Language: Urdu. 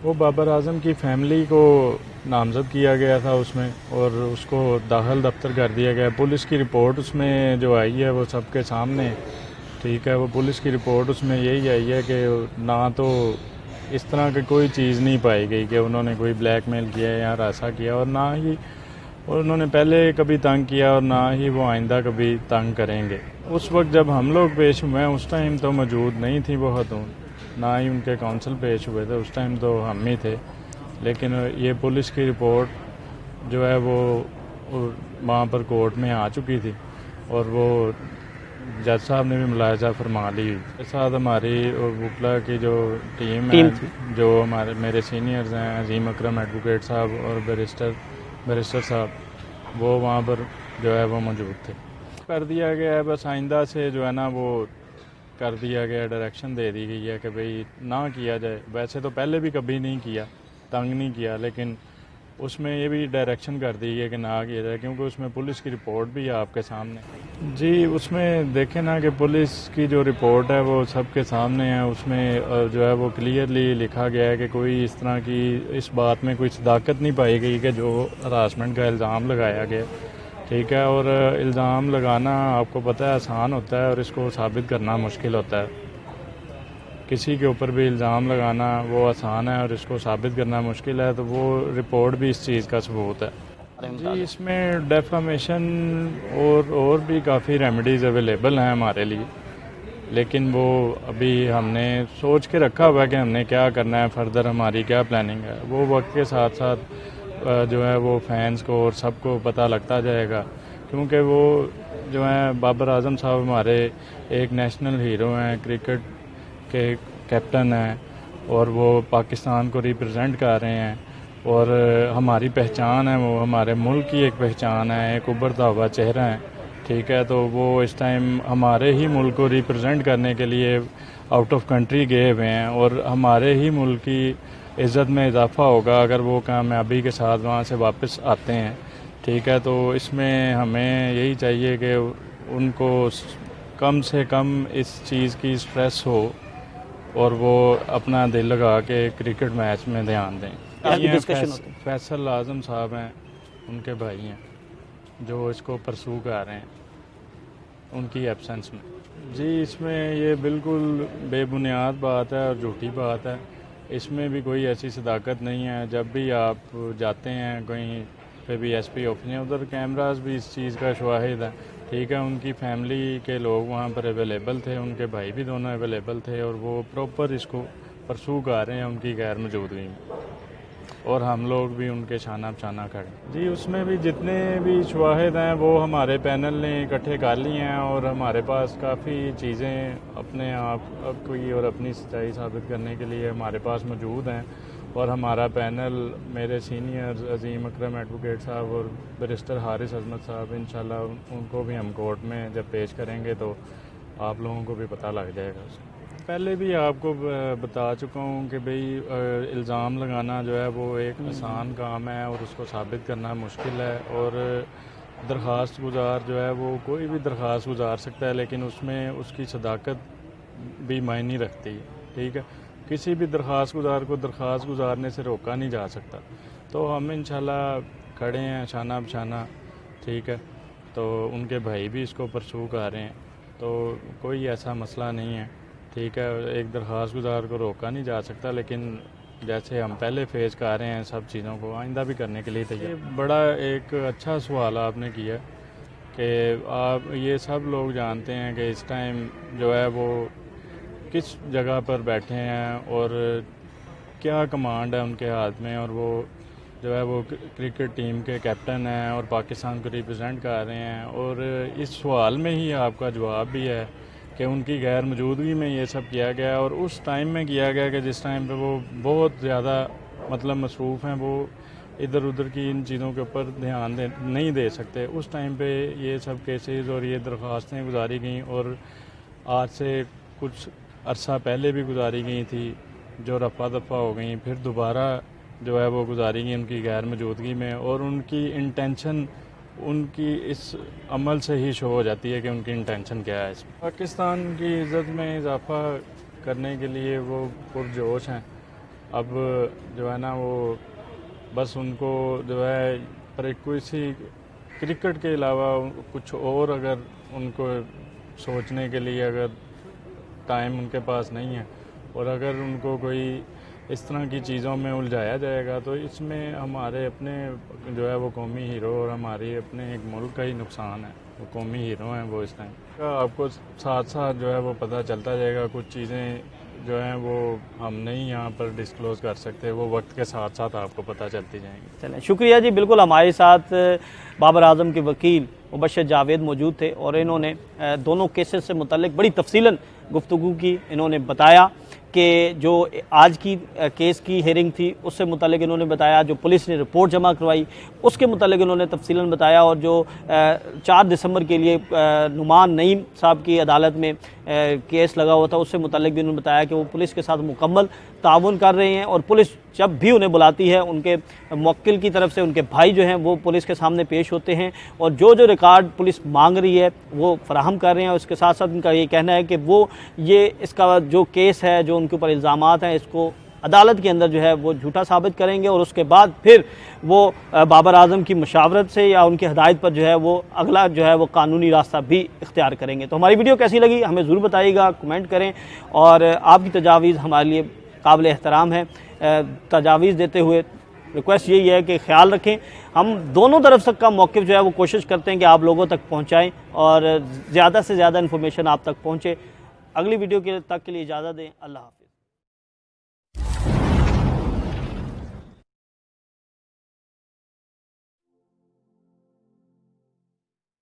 وہ بابر اعظم کی فیملی کو نامزد کیا گیا تھا اس میں، اور اس کو داخل دفتر کر دیا گیا۔ پولیس کی رپورٹ اس میں جو آئی ہے وہ سب کے سامنے، ٹھیک ہے، وہ پولیس کی رپورٹ اس میں یہی آئی ہے کہ نہ تو اس طرح کی کوئی چیز نہیں پائی گئی کہ انہوں نے کوئی بلیک میل کیا یا ہراساں کیا، اور نہ ہی انہوں نے پہلے کبھی تنگ کیا اور نہ ہی وہ آئندہ کبھی تنگ کریں گے۔ اس وقت جب ہم لوگ پیش ہوئے ہیں اس ٹائم تو موجود نہیں تھی وہ خاتون، نہ ہی ان کے کونسل پیش ہوئے تھے، اس ٹائم تو ہم ہی تھے، لیکن یہ پولیس کی رپورٹ جو ہے وہ وہاں پر کورٹ میں آ چکی تھی، اور وہ جج صاحب نے بھی ملاحظہ فرما لی ہوئی۔ اس کے ساتھ ہماری وکلا کی جو ٹیم ہے، جو میرے سینئرز ہیں، عظیم اکرم ایڈوکیٹ صاحب اور بیرسٹر صاحب، وہ وہاں پر جو ہے وہ موجود تھے۔ کر دیا گیا ہے، بس آئندہ سے جو ہے نا وہ کر دیا گیا، ڈائریکشن دے دی گئی ہے کہ بھئی نہ کیا جائے۔ ویسے تو پہلے بھی کبھی نہیں کیا، تنگ نہیں کیا، لیکن اس میں یہ بھی ڈائریکشن کر دی ہے کہ نہ کیا جائے، کیونکہ اس میں پولیس کی رپورٹ بھی ہے آپ کے سامنے۔ جی، اس میں دیکھیں نا کہ پولیس کی جو رپورٹ ہے وہ سب کے سامنے ہے، اس میں جو ہے وہ کلیئرلی لکھا گیا ہے کہ کوئی اس طرح کی اس بات میں کوئی صداقت نہیں پائی گئی کہ جو ہراسمنٹ کا الزام لگایا گیا، ٹھیک ہے، اور الزام لگانا آپ کو پتہ ہے آسان ہوتا ہے اور اس کو ثابت کرنا مشکل ہوتا ہے۔ کسی کے اوپر بھی الزام لگانا وہ آسان ہے اور اس کو ثابت کرنا مشکل ہے، تو وہ رپورٹ بھی اس چیز کا ثبوت ہے۔ جی، اس میں ڈیفامیشن اور بھی کافی ریمیڈیز اویلیبل ہیں ہمارے لیے، لیکن وہ ابھی ہم نے سوچ کے رکھا ہوا ہے کہ ہم نے کیا کرنا ہے، فردر ہماری کیا پلاننگ ہے، وہ وقت کے ساتھ ساتھ جو ہے وہ فینس کو اور سب کو پتہ لگتا جائے گا، کیونکہ وہ جو ہیں بابر اعظم صاحب ہمارے ایک نیشنل ہیرو ہیں، کرکٹ کے کیپٹن ہیں، اور وہ پاکستان کو ریپرزینٹ کر رہے ہیں، اور ہماری پہچان ہے، وہ ہمارے ملک کی ایک پہچان ہے، ایک ابھرتا ہوا چہرہ ہے، ٹھیک ہے، تو وہ اس ٹائم ہمارے ہی ملک کو ریپرزینٹ کرنے کے لیے آؤٹ آف کنٹری گئے ہوئے ہیں، اور ہمارے ہی ملک کی عزت میں اضافہ ہوگا اگر وہ کامیابی کے ساتھ وہاں سے واپس آتے ہیں، ٹھیک ہے، تو اس میں ہمیں یہی چاہیے کہ ان کو کم سے کم اس چیز کی سٹریس ہو اور وہ اپنا دل لگا کے کرکٹ میچ میں دھیان دیں۔ فیصل اعظم صاحب ہیں، ان کے بھائی ہیں جو اس کو پرسو کر رہے ہیں ان کی ایبسنس میں۔ جی، اس میں یہ بالکل بے بنیاد بات ہے اور جھوٹی بات ہے، اس میں بھی کوئی ایسی صداقت نہیں ہے۔ جب بھی آپ جاتے ہیں کہیں پہ بھی ایس پی آفس میں، ادھر کیمراز بھی اس چیز کا شواہد ہے، ٹھیک ہے، ان کی فیملی کے لوگ وہاں پر اویلیبل تھے، ان کے بھائی بھی دونوں اویلیبل تھے، اور وہ پراپر اس کو پرسو کر رہے ہیں ان کی غیر موجودگی میں، اور ہم لوگ بھی ان کے شانہ بشانہ کھڑے۔ جی، اس میں بھی جتنے بھی شواہد ہیں وہ ہمارے پینل نے اکٹھے کر لی ہیں، اور ہمارے پاس کافی چیزیں اپنے آپ کی اور اپنی سچائی ثابت کرنے کے لیے ہمارے پاس موجود ہیں، اور ہمارا پینل میرے سینئرز عظیم اکرم ایڈوکیٹ صاحب اور بیرسٹر حارث عظمت صاحب، انشاءاللہ ان کو بھی ہم کورٹ میں جب پیش کریں گے تو آپ لوگوں کو بھی پتہ لگ جائے گا۔ پہلے بھی آپ کو بتا چکا ہوں کہ بھئی الزام لگانا جو ہے وہ ایک آسان کام ہے اور اس کو ثابت کرنا مشکل ہے، اور درخواست گزار جو ہے وہ کوئی بھی درخواست گزار سکتا ہے، لیکن اس میں اس کی صداقت بھی معنی رکھتی ہے، ٹھیک ہے، کسی بھی درخواست گزار کو درخواست گزارنے سے روکا نہیں جا سکتا، تو ہم انشاءاللہ کھڑے ہیں شانہ بشانہ، ٹھیک ہے، تو ان کے بھائی بھی اس کو پرسو کر رہے ہیں، تو کوئی ایسا مسئلہ نہیں ہے، ٹھیک ہے، ایک درخواست گزار کو روکا نہیں جا سکتا، لیکن جیسے ہم پہلے فیس کر رہے ہیں سب چیزوں کو آئندہ بھی کرنے کے لیے تیار۔ بڑا ایک اچھا سوال آپ نے کیا کہ آپ یہ سب لوگ جانتے ہیں کہ اس ٹائم جو ہے وہ کس جگہ پر بیٹھے ہیں اور کیا کمانڈ ہے ان کے ہاتھ میں، اور وہ جو ہے وہ کرکٹ ٹیم کے کیپٹن ہیں اور پاکستان کو ریپرزینٹ کر رہے ہیں، اور اس سوال میں ہی آپ کا جواب بھی ہے کہ ان کی غیر موجودگی میں یہ سب کیا گیا، اور اس ٹائم میں کیا گیا کہ جس ٹائم پہ وہ بہت زیادہ مصروف ہیں، وہ ادھر ادھر کی ان چیزوں کے اوپر دھیان نہیں دے سکتے، اس ٹائم پہ یہ سب کیسز اور یہ درخواستیں گزاری گئیں، اور آج سے کچھ عرصہ پہلے بھی گزاری گئی تھی جو رفع دفع ہو گئیں، پھر دوبارہ جو ہے وہ گزاری گئی ان کی غیر موجودگی میں، اور ان کی انٹینشن ان کی اس عمل سے ہی شو ہو جاتی ہے کہ ان کی انٹینشن کیا ہے۔ اس میں پاکستان کی عزت میں اضافہ کرنے کے لیے وہ پرجوش ہیں، اب جو ہے نا وہ بس ان کو جو ہے پر کوئی سی کرکٹ کے علاوہ کچھ اور اگر ان کو سوچنے کے لیے اگر ٹائم ان کے پاس نہیں ہے، اور اگر ان کو کوئی اس طرح کی چیزوں میں الجھایا جائے گا تو اس میں ہمارے اپنے جو ہے وہ قومی ہیرو اور ہماری اپنے ایک ملک کا ہی نقصان ہے۔ وہ قومی ہیرو ہیں وہ اس ٹائم، آپ کو ساتھ ساتھ جو ہے وہ پتہ چلتا جائے گا۔ کچھ چیزیں جو ہیں وہ ہم نہیں یہاں پر ڈسکلوز کر سکتے، وہ وقت کے ساتھ ساتھ آپ کو پتہ چلتی جائیں گی۔ چلیں، شکریہ جی۔ بالکل ہمارے ساتھ بابر اعظم کے وکیل مبشر جاوید موجود تھے اور انہوں نے دونوں کیسز سے متعلق بڑی تفصیلاً گفتگو کی۔ انہوں نے بتایا کہ جو آج کی کیس کی ہیئرنگ تھی اس سے متعلق انہوں نے بتایا، جو پولیس نے رپورٹ جمع کروائی اس کے متعلق انہوں نے تفصیلاً بتایا، اور جو 4 دسمبر کے لیے نعمان نعیم صاحب کی عدالت میں کیس لگا ہوا تھا اس سے متعلق بھی انہوں نے بتایا کہ وہ پولیس کے ساتھ مکمل تعاون کر رہے ہیں، اور پولیس جب بھی انہیں بلاتی ہے ان کے موکل کی طرف سے ان کے بھائی جو ہیں وہ پولیس کے سامنے پیش ہوتے ہیں، اور جو ریکارڈ پولیس مانگ رہی ہے وہ فراہم کر رہے ہیں۔ اور اس کے ساتھ ساتھ ان کا یہ کہنا ہے کہ وہ اس کا جو کیس ہے، جو ان کے اوپر الزامات ہیں، اس کو عدالت کے اندر جو ہے وہ جھوٹا ثابت کریں گے، اور اس کے بعد پھر وہ بابر اعظم کی مشاورت سے یا ان کی ہدایت پر جو ہے وہ اگلا جو ہے وہ قانونی راستہ بھی اختیار کریں گے۔ تو ہماری ویڈیو کیسی لگی ہمیں ضرور بتائیے گا، کمنٹ کریں، اور آپ کی تجاویز ہمارے لیے قابل احترام ہے۔ تجاویز دیتے ہوئے ریکویسٹ یہی ہے کہ خیال رکھیں، ہم دونوں طرف کا موقف جو ہے وہ کوشش کرتے ہیں کہ آپ لوگوں تک پہنچائیں اور زیادہ سے زیادہ انفارمیشن آپ تک پہنچے۔ اگلی ویڈیو تک کے لیے اجازت دیں، اللہ حافظ۔